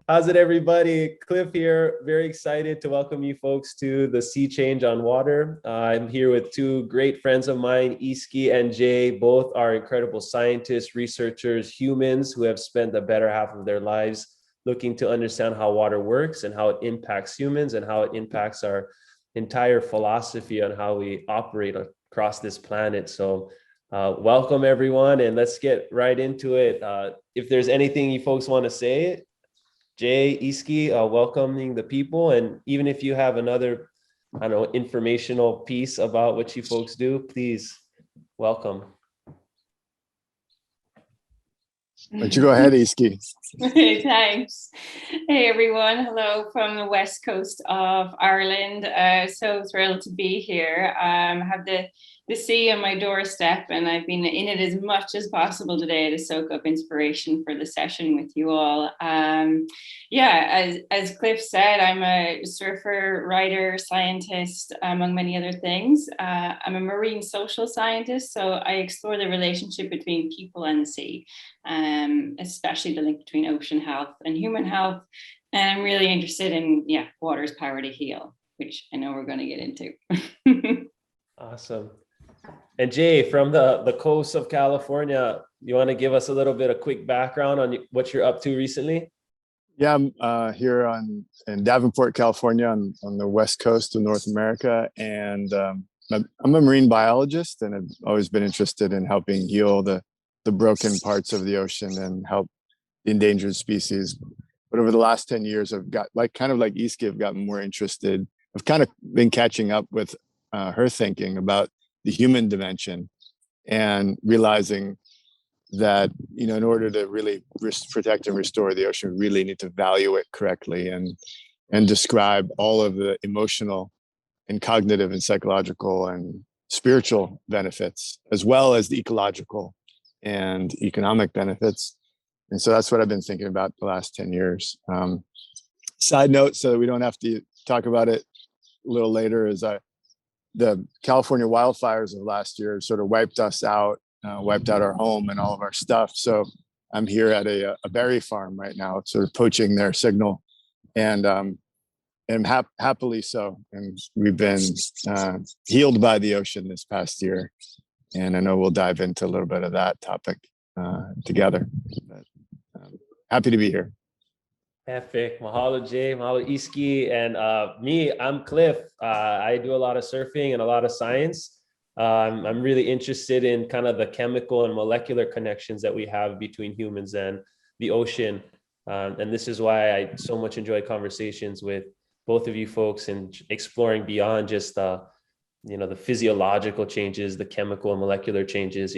How's it, everybody? Cliff here. Very excited to welcome you folks to the Sea Change on Water. I'm here with two great friends of mine, Easkey and Jay. Both are incredible scientists, researchers, humans who have spent the better half of their lives looking to understand how water works and how it impacts humans and how it impacts our entire philosophy on how we operate across this planet. So welcome, everyone, and let's get right into it. If there's anything you folks want to say, Jay, Easkey, welcoming the people. And even if you have another, I don't know, informational piece about what you folks do, please welcome. Why don't you go ahead, Easkey? Thanks. Hey, everyone. Hello from the west coast of Ireland. So thrilled to be here. I have the sea on my doorstep, and I've been in it as much as possible today to soak up inspiration for the session with you all. As Cliff said, I'm a surfer, writer, scientist, among many other things. I'm a marine social scientist, so I explore the relationship between people and the sea, especially the link between ocean health and human health. And I'm really interested in, water's power to heal, which I know we're going to get into. Awesome. And Jay, from the coast of California, you want to give us a little bit of quick background on what you're up to recently? Yeah, I'm here in Davenport, California, on the west coast of North America, and I'm a marine biologist, and I've always been interested in helping heal the broken parts of the ocean and help the endangered species. But over the last 10 years, I've got kind of like Easkey, I've gotten more interested. I've kind of been catching up with her thinking about the human dimension and realizing that, in order to really protect and restore the ocean, we really need to value it correctly and describe all of the emotional and cognitive and psychological and spiritual benefits, as well as the ecological and economic benefits. And so that's what I've been thinking about the last 10 years. Side note, so that we don't have to talk about it a little later, is the California wildfires of last year sort of wiped us out, wiped out our home and all of our stuff. So I'm here at a berry farm right now, sort of poaching their signal, and happily so. And we've been healed by the ocean this past year. And I know we'll dive into a little bit of that topic together. But, happy to be here. Epic. Mahalo, Jay. Mahalo, Easkey. And me, I'm Cliff. I do a lot of surfing and a lot of science. I'm really interested in kind of the chemical and molecular connections that we have between humans and the ocean. And this is why I so much enjoy conversations with both of you folks and exploring beyond just the physiological changes, the chemical and molecular changes.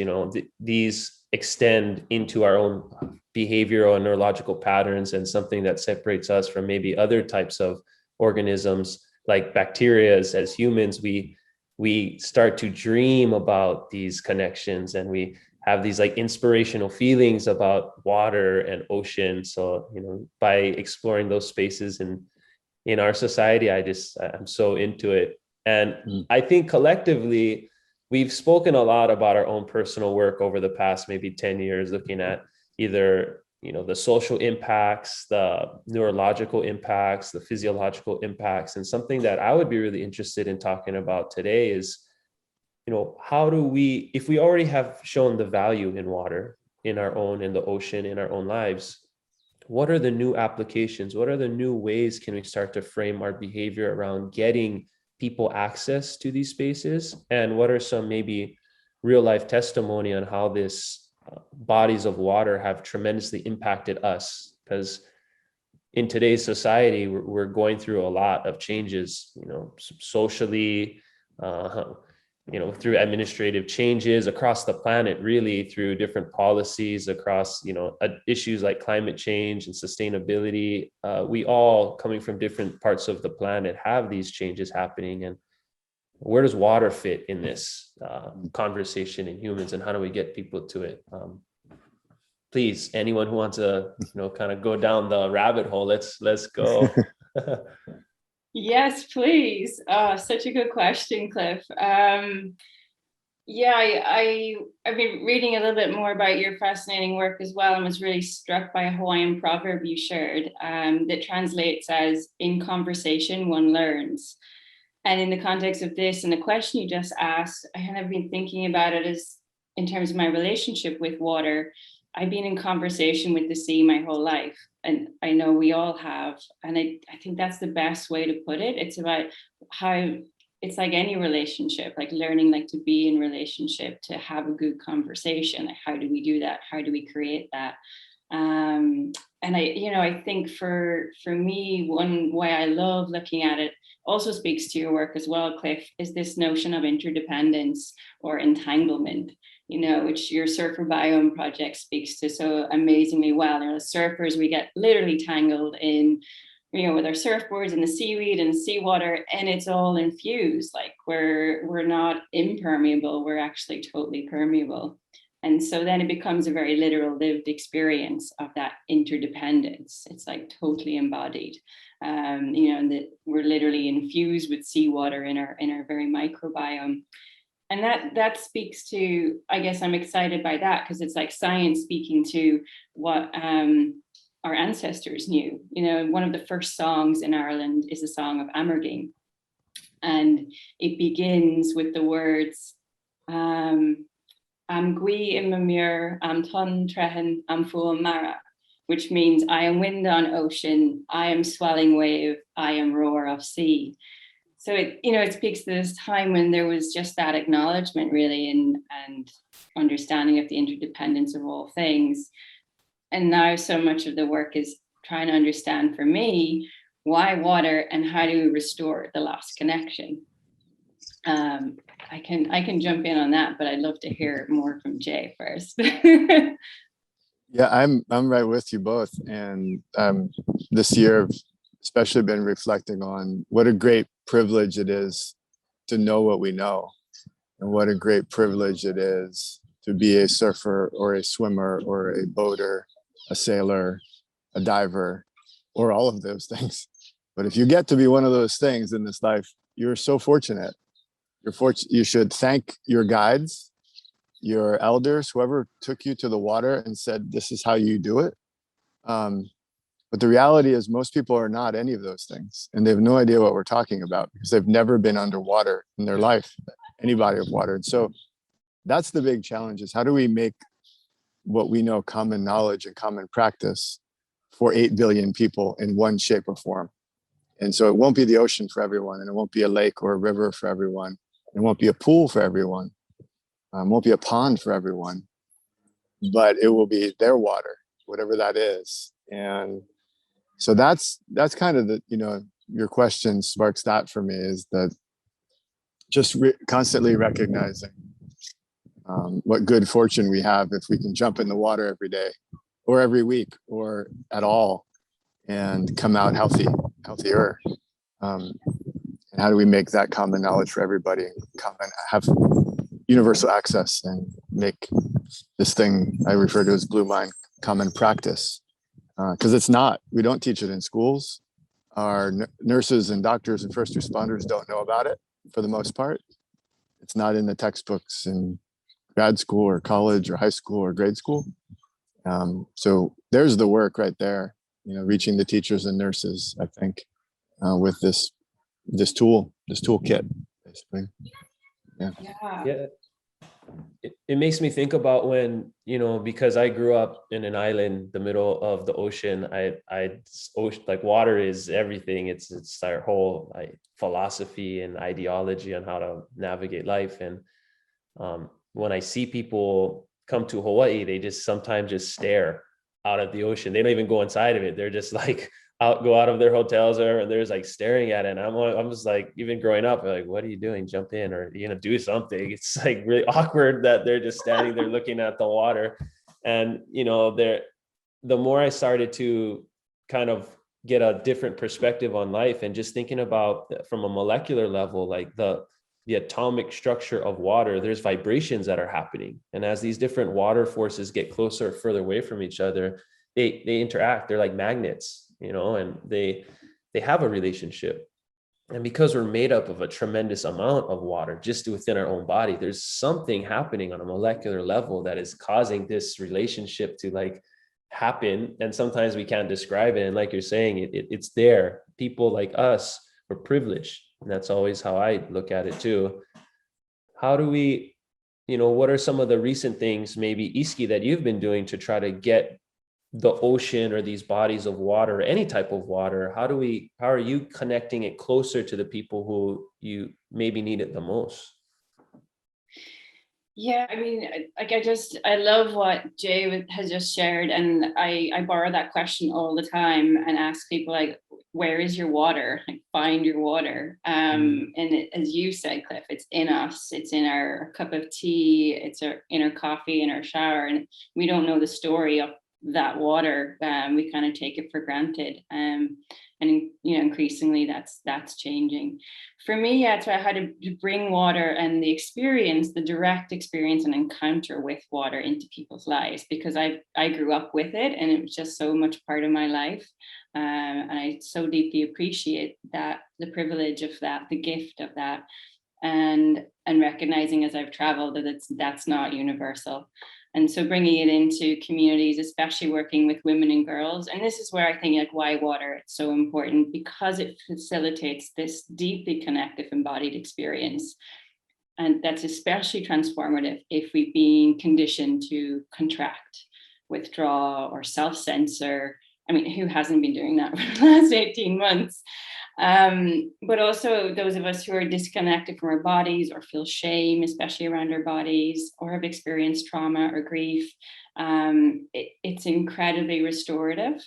These extend into our own behavioral and neurological patterns, and something that separates us from maybe other types of organisms like bacteria. As humans, we start to dream about these connections, and we have these like inspirational feelings about water and ocean. So, by exploring those spaces in our society, I'm so into it. And I think collectively, we've spoken a lot about our own personal work over the past maybe 10 years, looking at either, the social impacts, the neurological impacts, the physiological impacts. And something that I would be really interested in talking about today is, how do we, if we already have shown the value in water, in the ocean, in our own lives, what are the new applications? What are the new ways can we start to frame our behavior around getting people access to these spaces? And what are some maybe real life testimony on how this bodies of water have tremendously impacted us? Because in today's society, we're going through a lot of changes, socially, through administrative changes across the planet, really through different policies across, issues like climate change and sustainability. We all, coming from different parts of the planet, have these changes happening. And where does water fit in this conversation in humans, and how do we get people to it? Please, anyone who wants to, kind of go down the rabbit hole, let's go. Yes, please. Such a good question, Cliff. Yeah, I've been reading a little bit more about your fascinating work as well, and was really struck by a Hawaiian proverb you shared that translates as "in conversation one learns." And in the context of this and the question you just asked, I have been thinking about it as in terms of my relationship with water. I've been in conversation with the sea my whole life, and I know we all have. And I think that's the best way to put it. It's about how it's like any relationship, like learning like to be in relationship, to have a good conversation. Like how do we do that? How do we create that? And I think for me, one way I love looking at it also speaks to your work as well, Cliff, is this notion of interdependence or entanglement, which your surfer biome project speaks to so amazingly well. As surfers, we get literally tangled in, with our surfboards and the seaweed and seawater, and it's all infused. Like we're not impermeable, we're actually totally permeable. And so then it becomes a very literal lived experience of that interdependence. It's like totally embodied, and that we're literally infused with seawater in our very microbiome. And that speaks to, I guess I'm excited by that, because it's like science speaking to what our ancestors knew. One of the first songs in Ireland is a song of Amerging. And it begins with the words, Am gui imamir, am ton trehen, am full mara, which means I am wind on ocean, I am swelling wave, I am roar of sea. So it speaks to this time when there was just that acknowledgement really, and understanding of the interdependence of all things. And now so much of the work is trying to understand for me, why water and how do we restore the lost connection? I can jump in on that, but I'd love to hear more from Jay first. Yeah, I'm right with you both. And this year, I've especially been reflecting on what a great privilege it is to know what we know, and what a great privilege it is to be a surfer or a swimmer or a boater, a sailor, a diver, or all of those things. But if you get to be one of those things in this life, you're so fortunate. You should thank your guides, your elders, whoever took you to the water and said, this is how you do it. But the reality is most people are not any of those things, and they have no idea what we're talking about because they've never been underwater in their life, any body of water. And so that's the big challenge, is how do we make what we know common knowledge and common practice for 8 billion people in one shape or form? And so it won't be the ocean for everyone, and it won't be a lake or a river for everyone. It won't be a pool for everyone. It won't be a pond for everyone, but it will be their water, whatever that is. And so that's kind of the, your question sparks that for me, is that just constantly recognizing what good fortune we have if we can jump in the water every day or every week or at all and come out healthier. And how do we make that common knowledge for everybody and have universal access and make this thing I refer to as Blue Mind common practice? Because it's not. We don't teach it in schools. Our nurses and doctors and first responders don't know about it for the most part. It's not in the textbooks in grad school or college or high school or grade school. So there's the work right there, reaching the teachers and nurses, I think, with this toolkit, basically. Yeah. It makes me think about when, because I grew up in an island, the middle of the ocean, like water is everything. It's our whole philosophy and ideology on how to navigate life. And when I see people come to Hawaii, they just sometimes just stare out at the ocean. They don't even go inside of it. They're just like go out of their hotels and they're just like staring at it. And I'm just like, even growing up, like, what are you doing? Jump in, or you're gonna do something. It's like really awkward that they're just standing there looking at the water. And the more I started to kind of get a different perspective on life and just thinking about from a molecular level, like the atomic structure of water, there's vibrations that are happening. And as these different water forces get closer or further away from each other, they interact. They're like magnets, and they have a relationship. And because we're made up of a tremendous amount of water just within our own body, there's something happening on a molecular level that is causing this relationship to like happen. And sometimes we can't describe it. And like you're saying, it's there. People like us are privileged. And that's always how I look at it too. How do we, what are some of the recent things, maybe Easkey, that you've been doing to try to get the ocean or these bodies of water, or any type of water? How are you connecting it closer to the people who you maybe need it the most? Yeah, I mean, I love what Jay has just shared, and I borrow that question all the time and ask people like, where is your water? Like, find your water. As you said, Cliff, it's in us. It's in our cup of tea. It's in our coffee, in our shower, and we don't know the story of that water. We kind of take it for granted. And increasingly that's changing. For me, yeah, so I had to bring water and the direct experience and encounter with water into people's lives, because I grew up with it, and it was just so much part of my life. And I so deeply appreciate that, the privilege of that, the gift of that, and recognizing as I've traveled that that's not universal. And so bringing it into communities, especially working with women and girls. And this is where I think like why water is so important, because it facilitates this deeply connective embodied experience. And that's especially transformative if we've been conditioned to contract, withdraw, or self-censor. I mean, who hasn't been doing that for the last 18 months? But also those of us who are disconnected from our bodies or feel shame, especially around our bodies, or have experienced trauma or grief. It's incredibly restorative.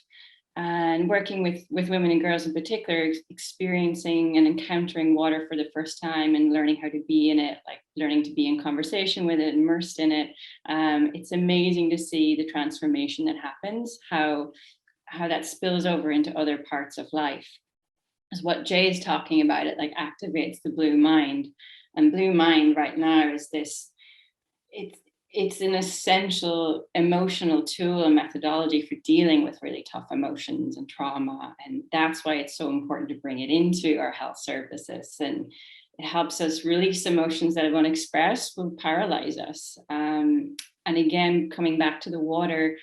And working with women and girls in particular, experiencing and encountering water for the first time and learning how to be in it, like learning to be in conversation with it, immersed in it. It's amazing to see the transformation that happens, how that spills over into other parts of life. Is what Jay is talking about, it like activates the blue mind. And blue mind right now is this, it's an essential emotional tool and methodology for dealing with really tough emotions and trauma. And that's why it's so important to bring it into our health services. And it helps us release emotions that are unexpressed, will paralyze us. And again, coming back to the water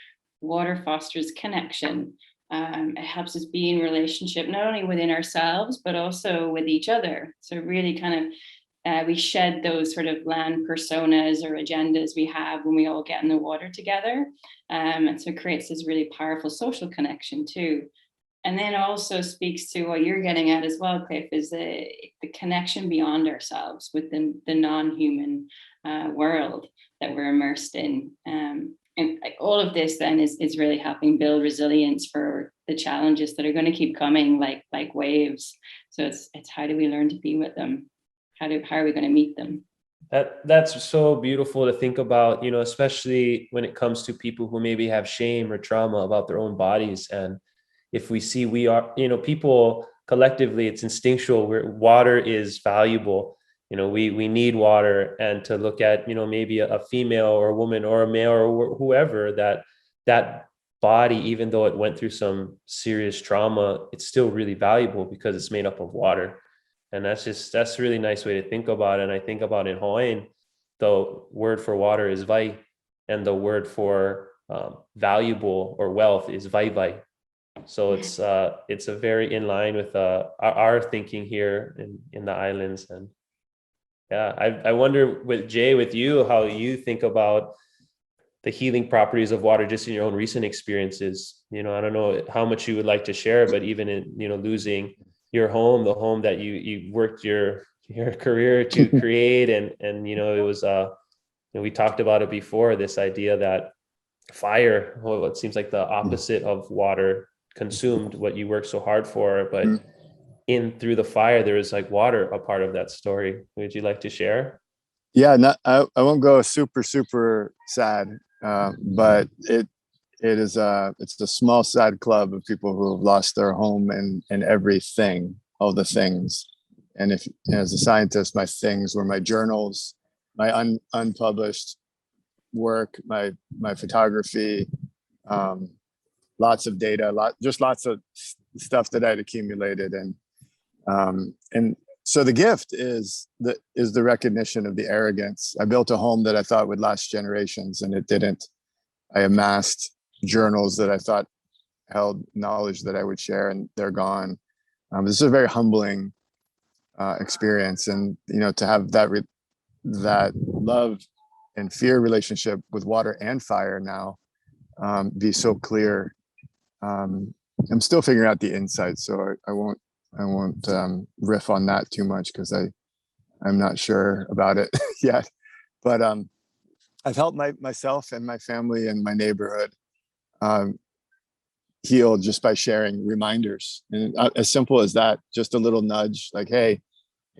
fosters connection. It helps us be in relationship, not only within ourselves, but also with each other. So really kind of, we shed those sort of land personas or agendas we have when we all get in the water together. And so it creates this really powerful social connection too. And then also speaks to what you're getting at as well, Cliff, is the connection beyond ourselves with the non-human world that we're immersed in. And all of this then is really helping build resilience for the challenges that are going to keep coming like waves. So it's how do we learn to be with them? How are we going to meet them? That's so beautiful to think about, especially when it comes to people who maybe have shame or trauma about their own bodies. And if we see we are, people collectively, it's instinctual where water is valuable. We need water, and to look at, maybe a female or a woman or a male or whoever, that body, even though it went through some serious trauma, it's still really valuable because it's made up of water. And that's a really nice way to think about it. And I think about in Hawaiian, the word for water is vai, and the word for valuable or wealth is vai. So it's a very in line with our thinking here in the islands. And yeah, I wonder with you, how you think about the healing properties of water just in your own recent experiences. I don't know how much you would like to share, but even in, losing your home, the home that you worked your career to create. And it was, we talked about it before, this idea that fire, well, it seems like the opposite of water, consumed what you worked so hard for, but through the fire, there is like water, a part of that story. Would you like to share? Yeah, I won't go super sad, but it's a small sad club of people who have lost their home and everything, all the things. And as a scientist, my things were my journals, my unpublished work, my photography, lots of data, lots of stuff that I'd accumulated. And And so the gift is the recognition of the arrogance. I built a home that I thought would last generations, and it didn't. I amassed journals that I thought held knowledge that I would share, and they're gone. This is a very humbling experience, and to have that love and fear relationship with water and fire now be so clear. I'm still figuring out the insight, so I won't riff on that too much because I'm not sure about it yet. But I've helped myself and my family and my neighborhood heal just by sharing reminders, and as simple as that, just a little nudge, like, hey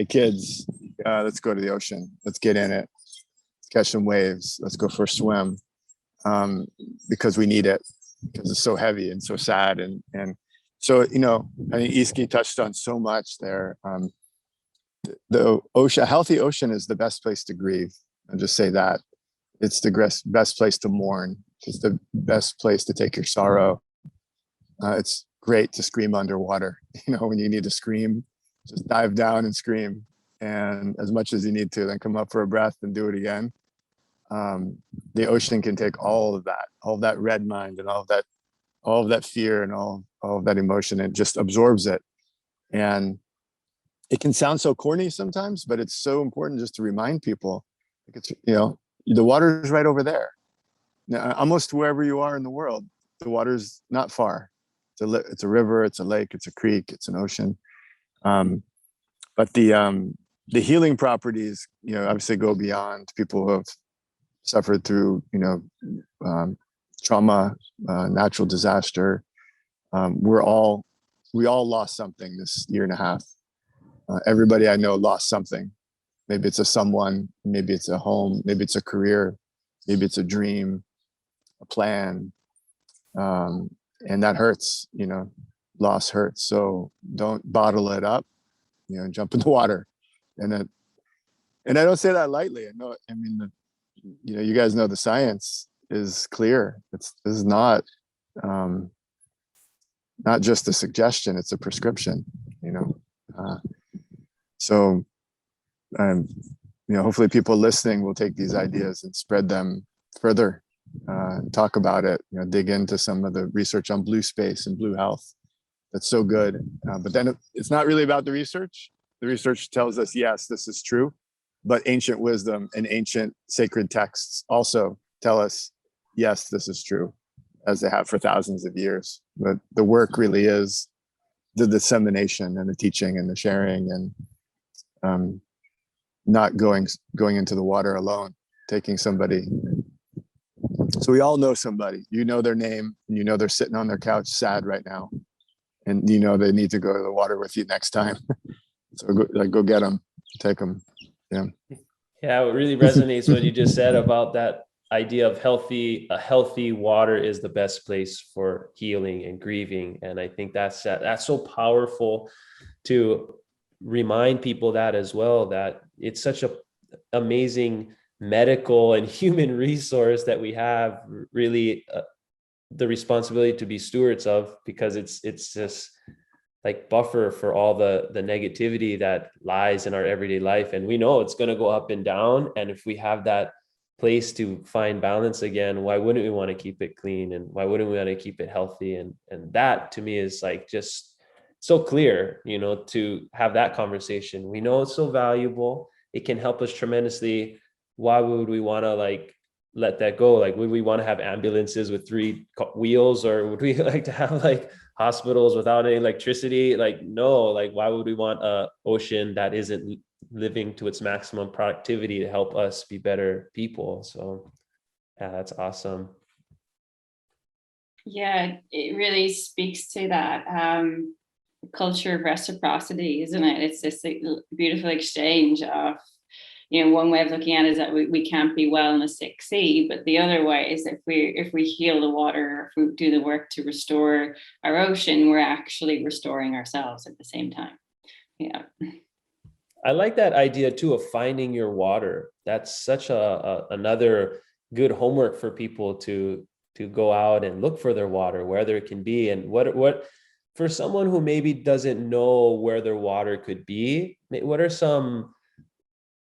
kids, let's go to the ocean, let's get in it, let's catch some waves, let's go for a swim, because we need it, because it's so heavy and so sad. And so, I think Easkey touched on so much there. The ocean, a healthy ocean is the best place to grieve. I'll just say that. It's the best place to mourn. It's the best place to take your sorrow. It's great to scream underwater. When you need to scream, just dive down and scream. And as much as you need to, then come up for a breath and do it again. The ocean can take all of that red mind and all of that fear and all of that emotion, and just absorbs it. And it can sound so corny sometimes, but it's so important just to remind people, like, it's, the water is right over there. Now, almost wherever you are in the world, the water's not far. It's a river, it's a lake, it's a creek, it's an ocean. But the healing properties, obviously go beyond people who have suffered through, trauma, natural disaster. We all lost something this year and a half. Everybody I know lost something. Maybe it's a someone, maybe it's a home, maybe it's a career, maybe it's a dream, a plan. And that hurts, loss hurts. So don't bottle it up, jump in the water. And I don't say that lightly. You guys know the science is clear. This is not just a suggestion, it's a prescription, so hopefully people listening will take these ideas and spread them further, talk about it, dig into some of the research on blue space and blue health. That's so good. But then it's not really about the research. The research tells us, yes, this is true, but ancient wisdom and ancient sacred texts also tell us, yes, this is true, as they have for thousands of years. But the work really is the dissemination and the teaching and the sharing, and not going into the water alone, taking somebody. So we all know somebody, their name, and they're sitting on their couch sad right now, and they need to go to the water with you next time. So go get them, take them. Yeah. Yeah, it really resonates what you just said about that idea of a healthy water is the best place for healing and grieving. And I think that's so powerful to remind people that as well, that it's such a amazing medical and human resource that we have really the responsibility to be stewards of, because it's just like buffer for all the negativity that lies in our everyday life. And we know it's going to go up and down. And if we have that place to find balance again, why wouldn't we want to keep it clean? And why wouldn't we want to keep it healthy? And that to me is like just so clear, to have that conversation. We know it's so valuable. It can help us tremendously. Why would we want to let that go? Would we want to have ambulances with 3 wheels, or would we like to have hospitals without any electricity? No, why would we want a ocean that isn't living to its maximum productivity to help us be better people? So yeah, that's awesome. Yeah, it really speaks to that culture of reciprocity, isn't it? It's this beautiful exchange of, one way of looking at it is that we can't be well in a sick sea, but the other way is if we heal the water, if we do the work to restore our ocean, we're actually restoring ourselves at the same time. Yeah. I like that idea too of finding your water. That's such another good homework for people to go out and look for their water, whether it can be, and what for someone who maybe doesn't know where their water could be, what are some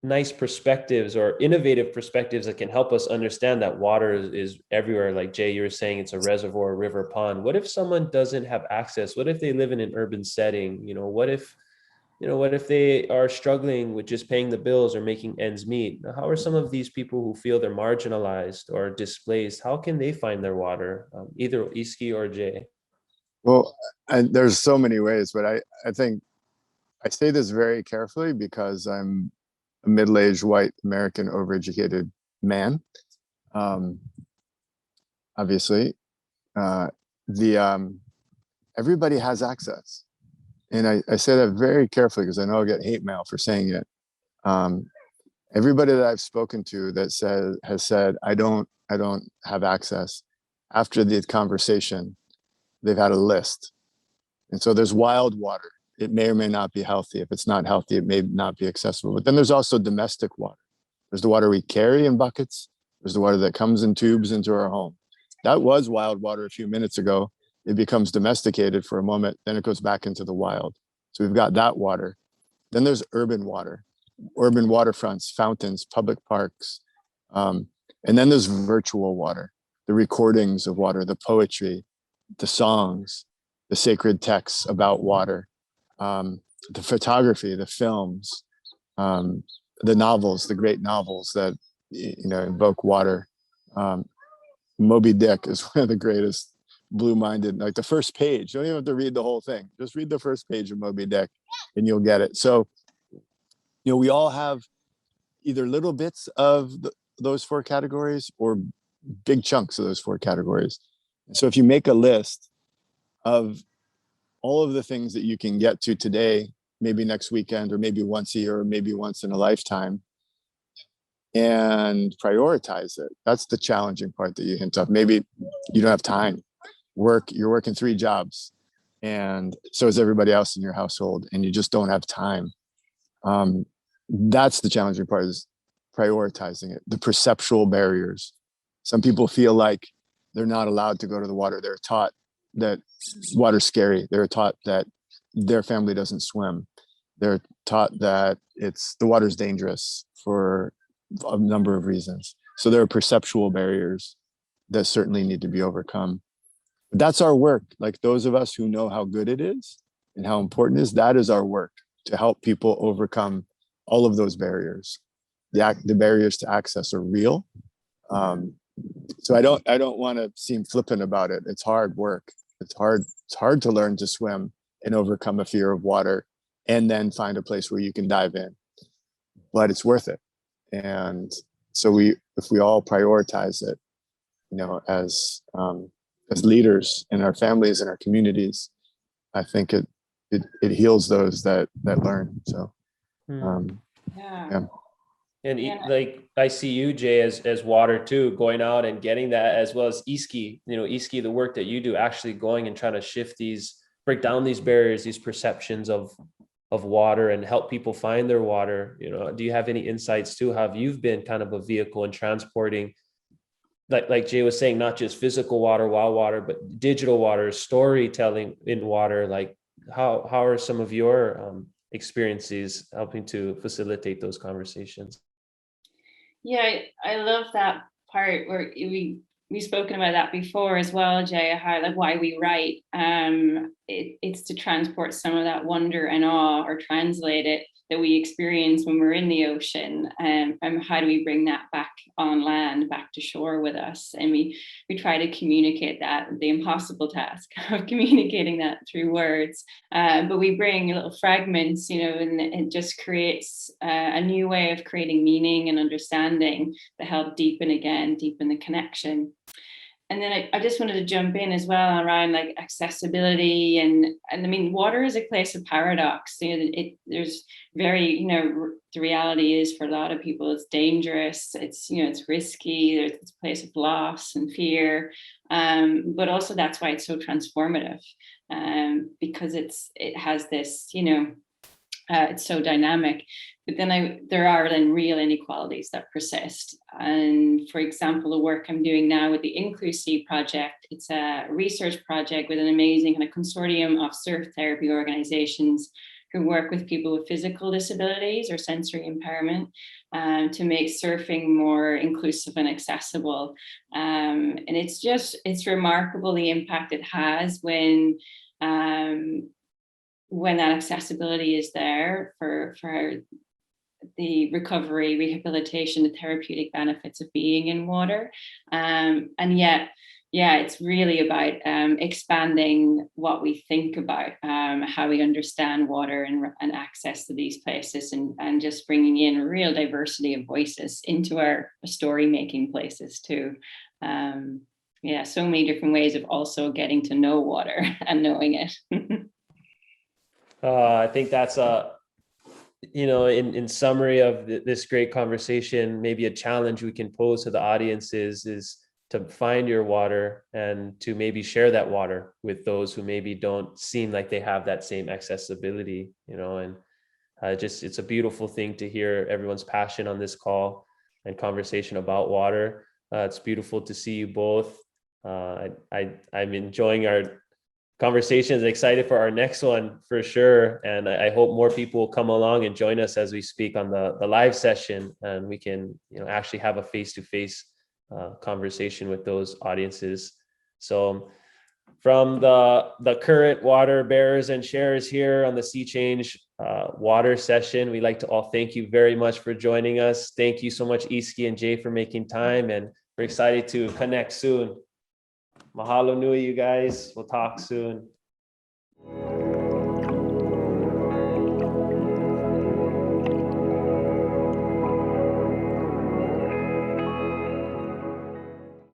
nice perspectives or innovative perspectives that can help us understand that water is everywhere? Like Jay, you were saying, it's a reservoir, river, pond. What if someone doesn't have access? What if they live in an urban setting? What if they are struggling with just paying the bills or making ends meet? How are some of these people who feel they're marginalized or displaced? How can they find their water? Either Easkey or Jay. Well, and there's so many ways, but I think I say this very carefully because I'm a middle-aged white American overeducated man. Obviously, the everybody has access, and I say that very carefully because I know I'll get hate mail for saying it. Everybody that I've spoken to that has said I don't have access, after the conversation, they've had a list, and so there's wild water. It may or may not be healthy. If it's not healthy, it may not be accessible. But then there's also domestic water. There's the water we carry in buckets. There's the water that comes in tubes into our home. That was wild water a few minutes ago. It becomes domesticated for a moment, then it goes back into the wild. So we've got that water. Then there's urban water, urban waterfronts, fountains, public parks. And then there's virtual water, the recordings of water, the poetry, the songs, the sacred texts about water. The photography, the films, the novels, the great novels that invoke water. Moby Dick is one of the greatest blue-minded. Like the first page, you don't even have to read the whole thing. Just read the first page of Moby Dick, and you'll get it. So, we all have either little bits of those four categories or big chunks of those four categories. So, if you make a list of all of the things that you can get to today, maybe next weekend, or maybe once a year, or maybe once in a lifetime, and prioritize it. That's the challenging part that you hint of. Maybe you don't have time. You're working 3 jobs, and so is everybody else in your household, and you just don't have time. That's the challenging part, is prioritizing it. The perceptual barriers. Some people feel like they're not allowed to go to the water. They're taught that water's scary. They're taught that their family doesn't swim. They're taught that the water's dangerous for a number of reasons. So there are perceptual barriers that certainly need to be overcome. But that's our work. Like those of us who know how good it is and how important it is, that is our work, to help people overcome all of those barriers. The barriers to access are real. So I don't want to seem flippant about it. It's hard work. It's hard to learn to swim and overcome a fear of water and then find a place where you can dive in. But it's worth it. And so if we all prioritize it, as leaders in our families and our communities, I think it heals those that learn. So yeah. And like I see you, Jay, as water too, going out and getting that, as well as Easkey. Easkey, the work that you do, actually going and trying to break down these barriers, these perceptions of water, and help people find their water. Do you have any insights too? How you've been kind of a vehicle in transporting, like Jay was saying, not just physical water, wild water, but digital water, storytelling in water. Like how are some of your experiences helping to facilitate those conversations? Yeah, I love that part where we've spoken about that before as well, Jay, how like why we write. It's to transport some of that wonder and awe, or translate it, that we experience when we're in the ocean, and how do we bring that back on land, back to shore with us? And we try to communicate that, the impossible task of communicating that through words, but we bring little fragments, and it just creates a new way of creating meaning and understanding that help deepen the connection. And then I just wanted to jump in as well around like accessibility, and I mean, water is a place of paradox. There's very, the reality is for a lot of people, it's dangerous. It's, it's risky. There's this place of loss and fear, but also that's why it's so transformative, because it has this, It's so dynamic. But then there are then real inequalities that persist. And for example, the work I'm doing now with the INCLUSEA project, it's a research project with an amazing kind of consortium of surf therapy organizations who work with people with physical disabilities or sensory impairment to make surfing more inclusive and accessible. And it's remarkable the impact it has when that accessibility is there for the recovery, rehabilitation, the therapeutic benefits of being in water. And yet, yeah, it's really about expanding what we think about how we understand water and access to these places, and just bringing in a real diversity of voices into our story-making places too. Yeah, so many different ways of also getting to know water and knowing it. I think that's in summary of this great conversation, maybe a challenge we can pose to the audience is to find your water and to maybe share that water with those who maybe don't seem like they have that same accessibility, and it's a beautiful thing to hear everyone's passion on this call and conversation about water. It's beautiful to see you both. I'm enjoying our conversations, excited for our next one for sure. And I hope more people will come along and join us as we speak on the live session, and we can, actually have a face-to-face conversation with those audiences. So from the current water bearers and sharers here on the Sea Change water session, we'd like to all thank you very much for joining us. Thank you so much, Easkey and Jay, for making time, and we're excited to connect soon. Mahalo nui, you guys. We'll talk soon.